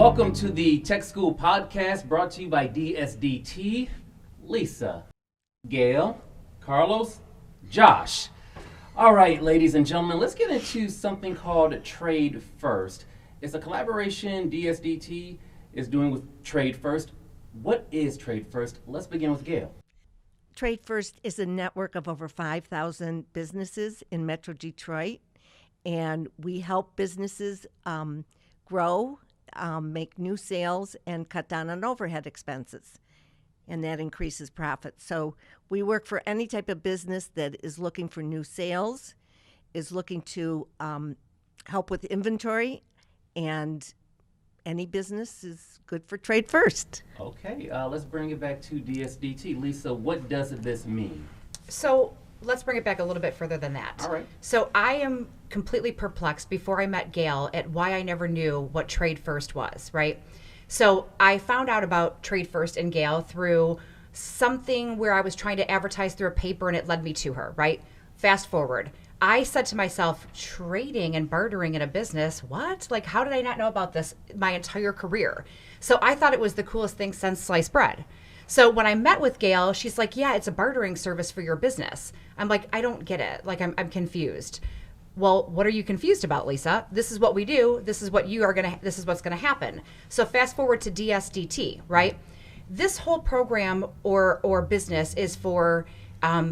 Welcome to the Tech School Podcast brought to you by DSDT. Lisa, Gail, Carlos, Josh. All right, ladies and gentlemen, let's get into something called TradeFirst. It's a collaboration DSDT is doing with TradeFirst. What is TradeFirst? Let's begin with Gail. TradeFirst is a network of over 5,000 businesses in Metro Detroit, and we help businesses grow, make new sales, and cut down on overhead expenses, and that increases profits. So we work for any type of business that is looking for new sales, is looking to help with inventory, and any business is good for TradeFirst. Okay, let's bring it back to DSDT. Lisa, what does this mean? So let's bring it back a little bit further than that. All right. So I am completely perplexed before I met Gail at why I never knew what TradeFirst was, right? So I found out about TradeFirst and Gail through something where I was trying to advertise through a paper and it led me to her, right? Fast forward. I said to myself, trading and bartering in a business, what? Like, how did I not know about this my entire career? So I thought it was the coolest thing since sliced bread. So when I met with Gail, she's like, yeah, it's a bartering service for your business. I'm like, I don't get it. Like, I'm confused. Well, what are you confused about, Lisa? This is what we do. This is what this is what's going to happen. So fast forward to DSDT, right? This whole program or business is for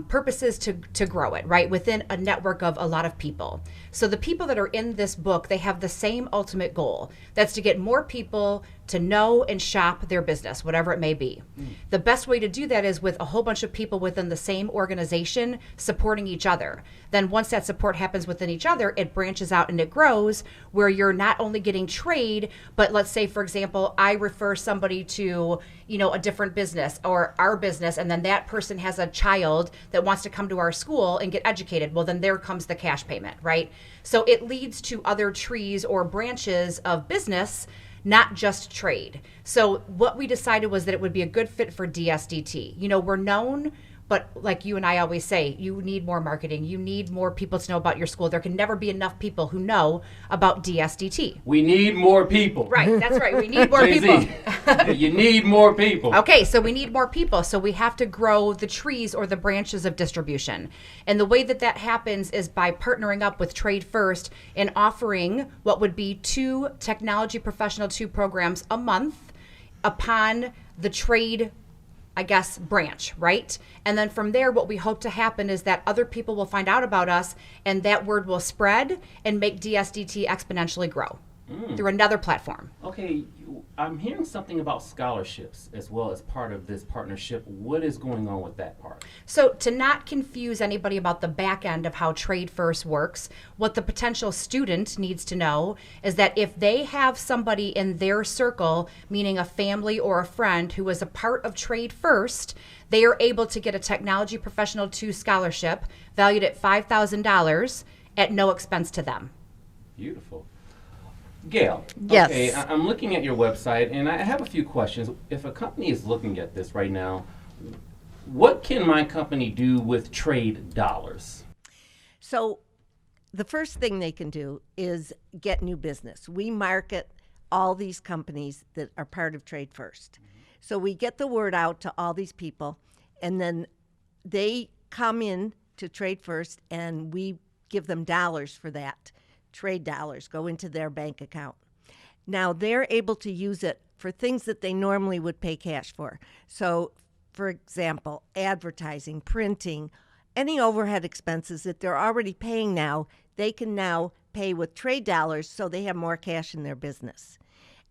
purposes to grow it, right? Within a network of a lot of people. So the people that are in this book, they have the same ultimate goal. That's to get more people to know and shop their business, whatever it may be. The best way to do that is with a whole bunch of people within the same organization supporting each other. Then once that support happens within each other, it branches out and it grows where you're not only getting trade, but let's say, for example, I refer somebody to, a different business or our business, and then that person has a child that wants to come to our school and get educated. Well, then there comes the cash payment, right? So it leads to other trees or branches of business, not just trade. So what we decided was that it would be a good fit for DSDT. We're known, but like you and I always say, you need more marketing. You need more people to know about your school. There can never be enough people who know about DSDT. We need more people. Right, that's right. We need more people. You need more people. Okay, so we need more people. So we have to grow the trees or the branches of distribution. And the way that happens is by partnering up with TradeFirst and offering what would be 2 Technology Professional 2 programs a month upon the trade branch, right? And then from there, what we hope to happen is that other people will find out about us and that word will spread and make DSDT exponentially grow through another platform. Okay, I'm hearing something about scholarships as well as part of this partnership. What is going on with that part? So to not confuse anybody about the back end of how TradeFirst works, what the potential student needs to know is that if they have somebody in their circle, meaning a family or a friend who is a part of TradeFirst, they are able to get a Technology Professional 2 scholarship valued at $5,000 at no expense to them. Beautiful. Gail, Yes. Okay, I'm looking at your website, and I have a few questions. If a company is looking at this right now, what can my company do with trade dollars? So the first thing they can do is get new business. We market all these companies that are part of TradeFirst. So we get the word out to all these people, and then they come in to TradeFirst, and we give them dollars for that. Trade dollars go into their bank account. Now they're able to use it for things that they normally would pay cash for. So, for example, advertising, printing, any overhead expenses that they're already paying now, they can now pay with trade dollars so they have more cash in their business.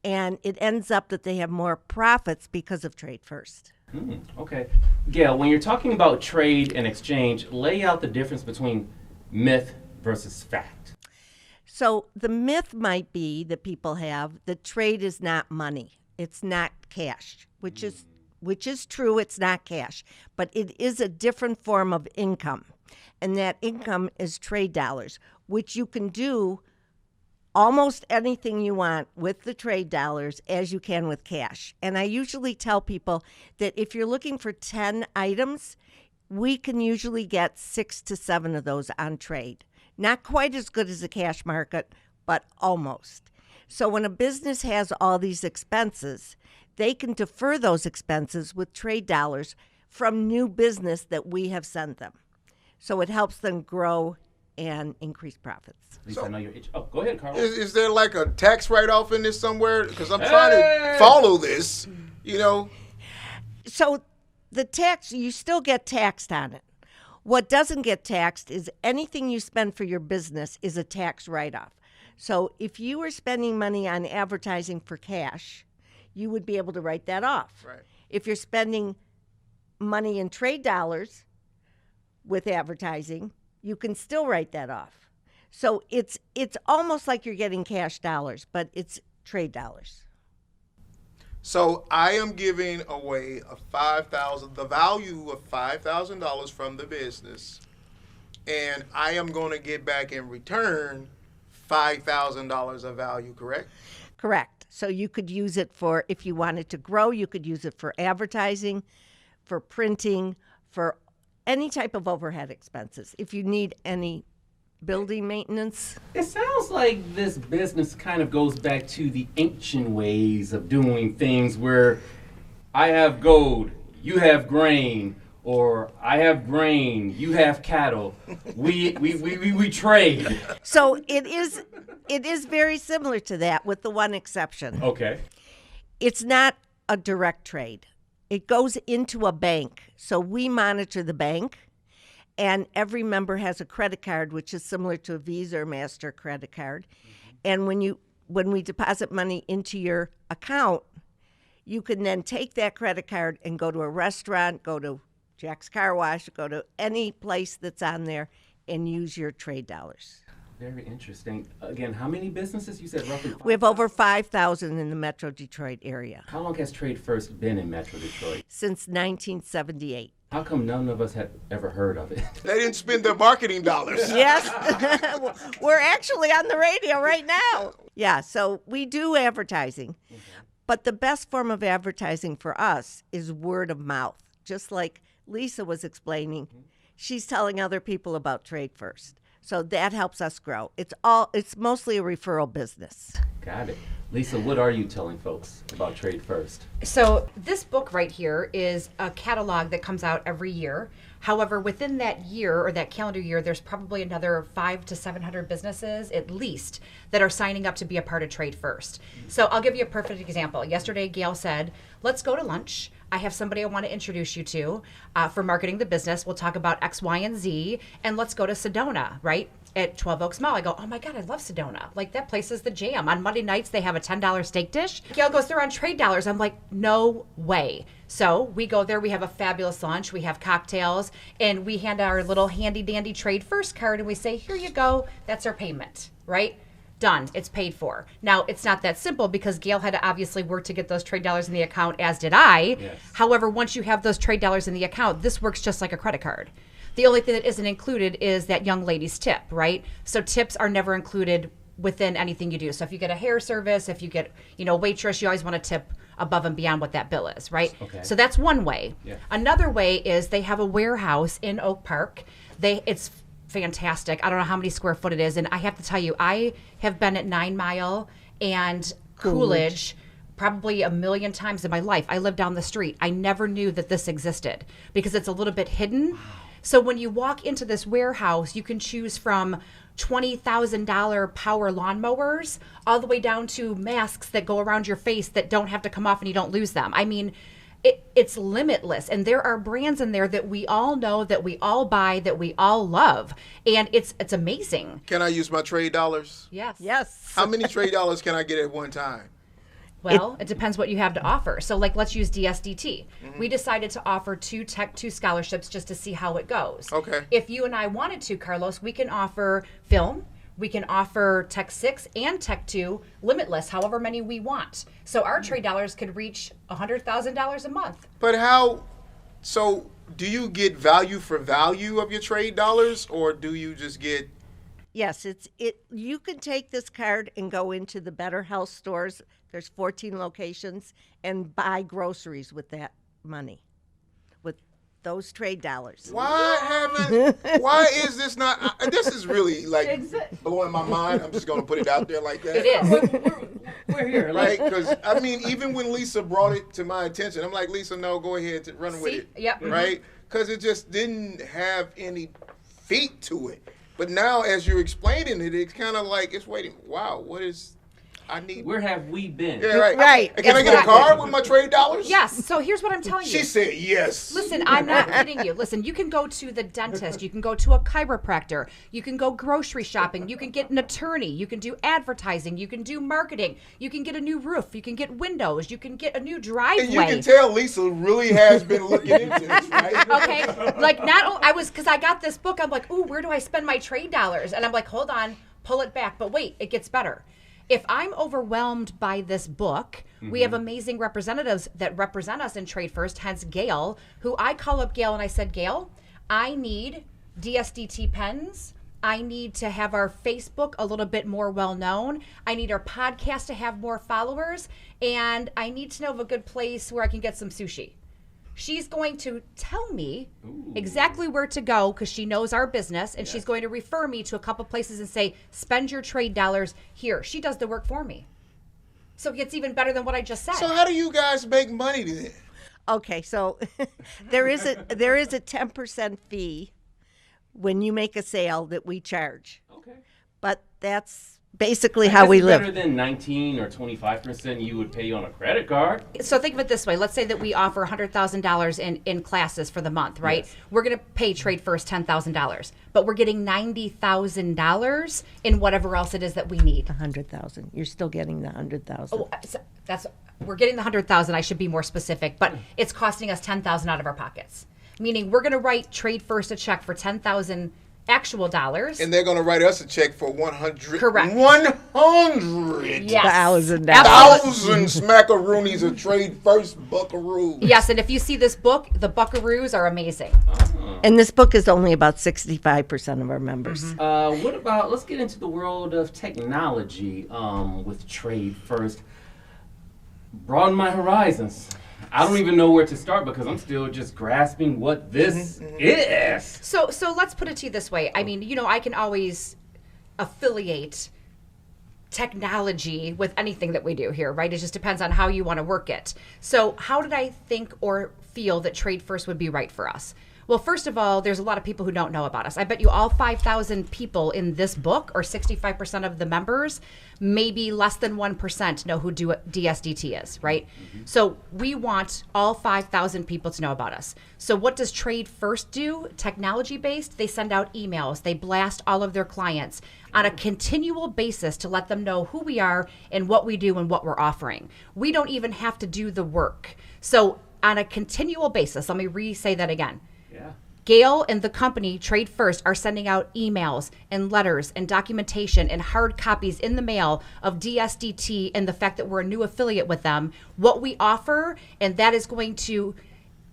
And it ends up that they have more profits because of TradeFirst. Okay. Gail, when you're talking about trade and exchange, lay out the difference between myth versus fact. So the myth might be that people have that trade is not money. It's not cash, which is true. It's not cash, but it is a different form of income. And that income is trade dollars, which you can do almost anything you want with the trade dollars as you can with cash. And I usually tell people that if you're looking for 10 items, we can usually get 6 to 7 of those on trade. Not quite as good as the cash market, but almost. So when a business has all these expenses, they can defer those expenses with trade dollars from new business that we have sent them. So it helps them grow and increase profits. Lisa, I know you're itching. Oh, go ahead, Carlos. Is there like a tax write-off in this somewhere? Because I'm trying to follow this, So the tax, you still get taxed on it. What doesn't get taxed is anything you spend for your business is a tax write-off. So if you were spending money on advertising for cash, you would be able to write that off. Right. If you're spending money in trade dollars with advertising, you can still write that off. So it's almost like you're getting cash dollars, but it's trade dollars. So I am giving away the value of $5,000 from the business, and I am going to get back in return $5,000 of value, correct? Correct. So you could use it for, if you wanted to grow, you could use it for advertising, for printing, for any type of overhead expenses. If you need any building maintenance. It sounds like this business kind of goes back to the ancient ways of doing things where I have gold, you have grain, or I have grain, you have cattle. We trade. So it is very similar to that with the one exception. Okay. It's not a direct trade. It goes into a bank. So we monitor the bank. And every member has a credit card, which is similar to a Visa or Master credit card. And when we deposit money into your account, you can then take that credit card and go to a restaurant, go to Jack's Car Wash, go to any place that's on there and use your trade dollars. Very interesting. Again, how many businesses? You said roughly 5,000? We have over 5,000 in the Metro Detroit area. How long has TradeFirst been in Metro Detroit? Since 1978. How come none of us had ever heard of it? They didn't spend their marketing dollars. Yes. We're actually on the radio right now. Yeah, so we do advertising. But the best form of advertising for us is word of mouth. Just like Lisa was explaining, she's telling other people about TradeFirst. So that helps us grow. It's mostly a referral business. Got it. Lisa, what are you telling folks about TradeFirst? So this book right here is a catalog that comes out every year. However, within that year or that calendar year, there's probably another 500 to 700 businesses at least that are signing up to be a part of TradeFirst. So I'll give you a perfect example. Yesterday, Gail said, let's go to lunch. I have somebody I want to introduce you to for marketing the business. We'll talk about X, Y, and Z, and let's go to Sedona, right? At 12 Oaks Mall. I go, oh my God, I love Sedona. Like, that place is the jam. On Monday nights, they have a $10 steak dish. Gail goes, they're on trade dollars. I'm like, no way. So we go there. We have a fabulous lunch. We have cocktails, and we hand our little handy dandy TradeFirst card, and we say, here you go. That's our payment, right? Done. It's paid for. Now, it's not that simple because Gail had to obviously work to get those trade dollars in the account, as did I. Yes. However, once you have those trade dollars in the account, this works just like a credit card. The only thing that isn't included is that young lady's tip, right? So tips are never included within anything you do. So if you get a hair service, if you get, waitress, you always want to tip above and beyond what that bill is, right? Okay. So that's one way. Yeah. Another way is they have a warehouse in Oak Park. It's fantastic. I don't know how many square foot it is. And I have to tell you, I have been at 9 Mile and Coolidge probably a million times in my life. I live down the street. I never knew that this existed because it's a little bit hidden. So when you walk into this warehouse, you can choose from $20,000 power lawnmowers all the way down to masks that go around your face that don't have to come off and you don't lose them. I mean, it's limitless. And there are brands in there that we all know, that we all buy, that we all love. And it's amazing. Can I use my trade dollars? Yes. Yes. How many trade dollars can I get at one time? Well, it depends what you have to offer. So let's use DSDT. We decided to offer 2 Tech 2 scholarships just to see how it goes. Okay. If you and I wanted to, Carlos, we can offer film, we can offer Tech 6 and Tech 2 limitless, however many we want. So our trade dollars could reach $100,000 a month. But so do you get value for value of your trade dollars, or do you just get... Yes, you can take this card and go into the Better Health stores. There's 14 locations, and buy groceries with that money. those trade dollars. Why is this not? This is really like blowing my mind. I'm just gonna put it out there like that. It is. We're here. Right? Because I mean, even when Lisa brought it to my attention, I'm like, Lisa, no, go ahead, run with it. Yep. Right? Because it just didn't have any feet to it. But now, as you're explaining it, it's kind of like it's waiting. Wow, what is? I need. Where have we been? Yeah, right. Right. Can I get a card with my trade dollars? Yes. So here's what I'm telling you. She said yes. Listen, I'm not kidding you. Listen, you can go to the dentist, you can go to a chiropractor, you can go grocery shopping, you can get an attorney, you can do advertising, you can do marketing, you can get a new roof, you can get windows, you can get a new driveway. And you can tell Lisa really has been looking into this, right? Okay, like because I got this book, I'm like, ooh, where do I spend my trade dollars? And I'm like, hold on, pull it back. But wait, it gets better. If I'm overwhelmed by this book, we have amazing representatives that represent us in Trade First, hence Gail, who I call up Gail and I said, Gail, I need DSDT pens. I need to have our Facebook a little bit more well known. I need our podcast to have more followers. And I need to know of a good place where I can get some sushi. She's going to tell me exactly where to go because she knows our business, and she's going to refer me to a couple places and say, spend your trade dollars here. She does the work for me. So it gets even better than what I just said. So how do you guys make money then? Okay, so there is a 10% fee when you make a sale that we charge. Okay. But that's basically how we live. Better than 19 or 25% you would pay on a credit card. So think of it this way. Let's say that we offer $100,000 in classes for the month, right? Yes. We're going to pay Trade First $10,000, but we're getting $90,000 in whatever else it is that we need. 100,000. You're still getting the 100,000. Oh, so we're getting the 100,000. I should be more specific, but it's costing us 10,000 out of our pockets. Meaning we're going to write Trade First a check for 10,000 actual dollars. And they're going to write us a check for 100. Correct. 100. Yes. $1,000. Thousand smackaroonies of Trade First buckaroos. Yes, and if you see this book, the buckaroos are amazing. And this book is only about 65% of our members. What about, let's get into the world of technology with Trade First. Broaden my horizons. I don't even know where to start because I'm still just grasping what this is. So let's put it to you this way. I mean, I can always affiliate technology with anything that we do here, right? It just depends on how you want to work it. So how did I think or feel that Trade First would be right for us? Well, first of all, there's a lot of people who don't know about us. I bet you all 5,000 people in this book, or 65% of the members, maybe less than 1% know who DSDT is, right? So we want all 5,000 people to know about us. So what does Trade First do? Technology-based, they send out emails. They blast all of their clients on a continual basis to let them know who we are and what we do and what we're offering. We don't even have to do the work. So on a continual basis, let me re-say that again. Yeah. Gail and the company, Trade First, are sending out emails and letters and documentation and hard copies in the mail of DSDT and the fact that we're a new affiliate with them, what we offer, and that is going to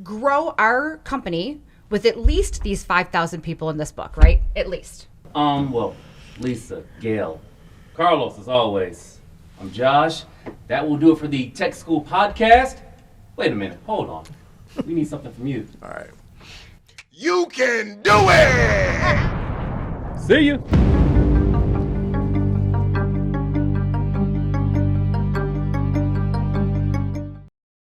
grow our company with at least these 5,000 people in this book, right? At least. Well, Lisa, Gail, Carlos, as always, I'm Josh. That will do it for the Tech School podcast. Wait a minute, hold on. We need something from you. All right. You can do it! See you.